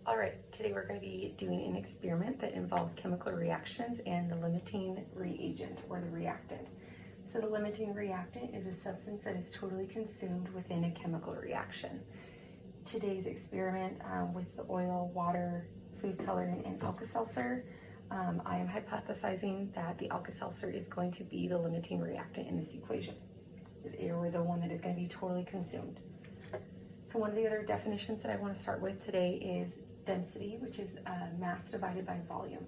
All right, today we're going to be doing an experiment that involves chemical reactions and the limiting reagent or the reactant. So the limiting reactant is a substance that is totally consumed within a chemical reaction. Today's experiment with the oil, water, food coloring, and Alka-Seltzer, I am hypothesizing that the Alka-Seltzer is going to be the limiting reactant in this equation, or the one that is going to be totally consumed. So one of the other definitions that I want to start with today is density, which is mass divided by volume.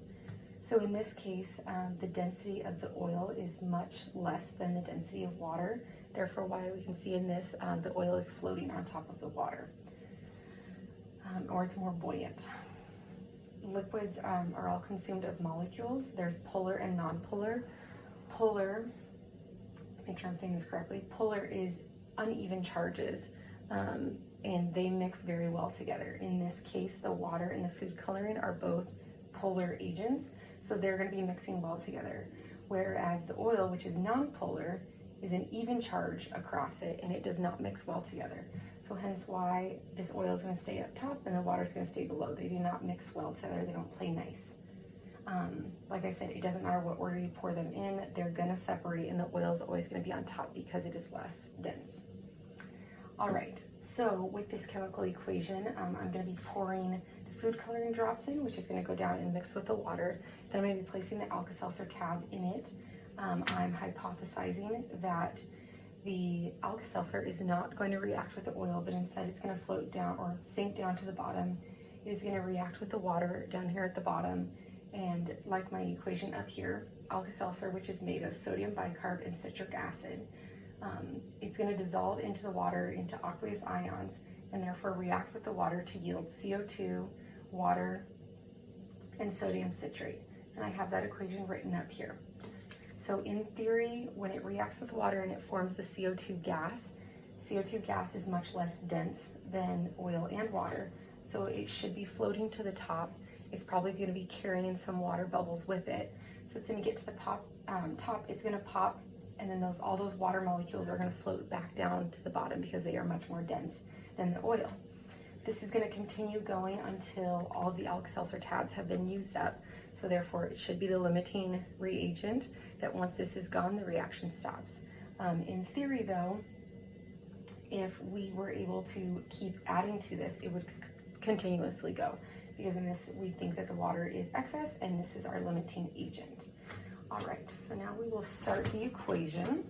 So in this case, the density of the oil is much less than the density of water. Therefore, why we can see in this, the oil is floating on top of the water, or it's more buoyant. Liquids are all consumed of molecules. There's polar and non-polar. Polar, make sure I'm saying this correctly, polar is uneven charges, and they mix very well together. In this case, the water and the food coloring are both polar agents, so they're going to be mixing well together. Whereas the oil, which is non-polar, is an even charge across it, and it does not mix well together. So hence why this oil is going to stay up top and the water is going to stay below. They do not mix well together. They don't play nice. Like I said, it doesn't matter what order you pour them in, they're going to separate, and the oil is always going to be on top because it is less dense. All right, so with this chemical equation, I'm going to be pouring the food coloring drops in, which is going to go down and mix with the water. Then I'm going to be placing the Alka-Seltzer tab in it. I'm hypothesizing that the Alka-Seltzer is not going to react with the oil, but instead it's going to float down or sink down to the bottom. It is going to react with the water down here at the bottom, and like my equation up here, Alka-Seltzer, which is made of sodium bicarb and citric acid, it's going to dissolve into the water into aqueous ions and therefore react with the water to yield CO2, water, and sodium citrate. And I have that equation written up here. So in theory, when it reacts with water and it forms the CO2 gas is much less dense than oil and water, so it should be floating to the top. It's probably going to be carrying some water bubbles with it. So it's going to get to the top, it's going to pop, and then all those water molecules are going to float back down to the bottom because they are much more dense than the oil. This is going to continue going until all of the Alka-Seltzer tabs have been used up. So therefore, it should be the limiting reagent that once this is gone, the reaction stops. In theory, though, if we were able to keep adding to this, it would continuously go, because in this, we think that the water is excess, and this is our limiting agent. All right, so now we will start the equation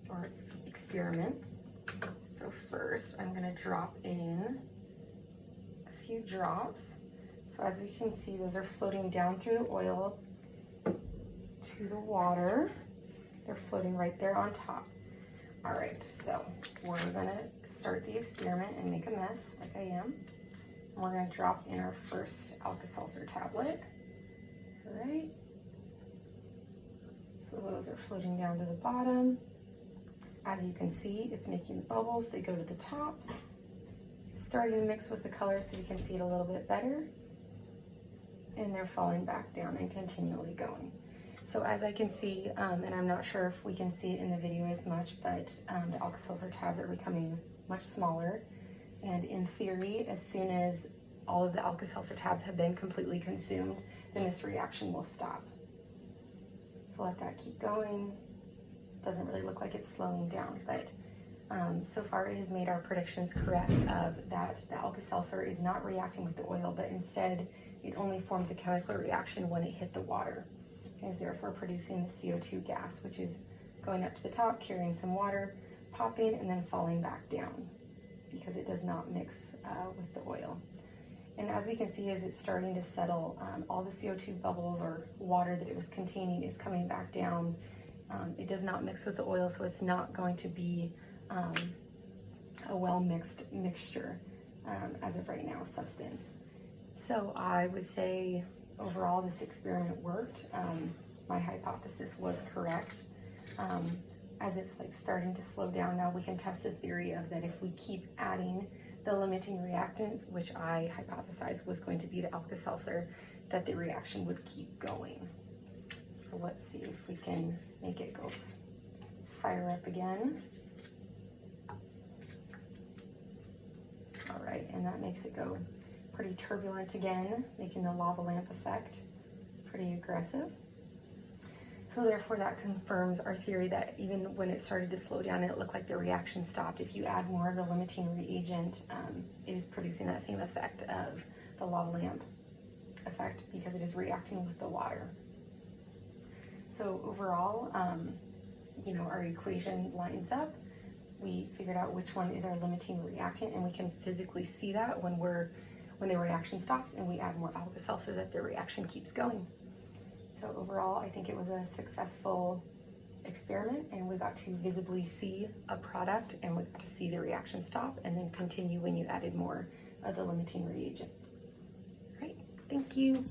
or experiment. So first, I'm going to drop in a few drops. So as we can see, those are floating down through the oil to the water. They're floating right there on top. All right, so we're going to start the experiment and make a mess like I am. And we're going to drop in our first Alka-Seltzer tablet. All right. So those are floating down to the bottom. As you can see, it's making bubbles. They go to the top, starting to mix with the color so you can see it a little bit better. And they're falling back down and continually going. So as I can see, and I'm not sure if we can see it in the video as much, but the Alka-Seltzer tabs are becoming much smaller. And in theory, as soon as all of the Alka-Seltzer tabs have been completely consumed, then this reaction will stop. So let that keep going. Doesn't really look like it's slowing down, but so far it has made our predictions correct of that the Alka-Seltzer is not reacting with the oil, but instead it only formed the chemical reaction when it hit the water, and is therefore producing the CO2 gas, which is going up to the top, carrying some water, popping, and then falling back down because it does not mix with the oil. And as we can see, as it's starting to settle, all the CO2 bubbles or water that it was containing is coming back down. It does not mix with the oil, so it's not going to be a well-mixed mixture as of right now, substance. So I would say overall this experiment worked. My hypothesis was correct. As it's like starting to slow down now, we can test the theory of that if we keep adding the limiting reactant, which I hypothesized was going to be the Alka-Seltzer, that the reaction would keep going. So let's see if we can make it go fire up again. All right, and that makes it go pretty turbulent again, making the lava lamp effect pretty aggressive. So therefore that confirms our theory that even when it started to slow down, it looked like the reaction stopped. If you add more of the limiting reagent, it is producing that same effect of the lava lamp effect because it is reacting with the water. So overall, our equation lines up. We figured out which one is our limiting reactant, and we can physically see that when the reaction stops and we add more Alka-Seltz so that the reaction keeps going. So overall, I think it was a successful experiment, and we got to visibly see a product, and we got to see the reaction stop and then continue when you added more of the limiting reagent. All right, thank you.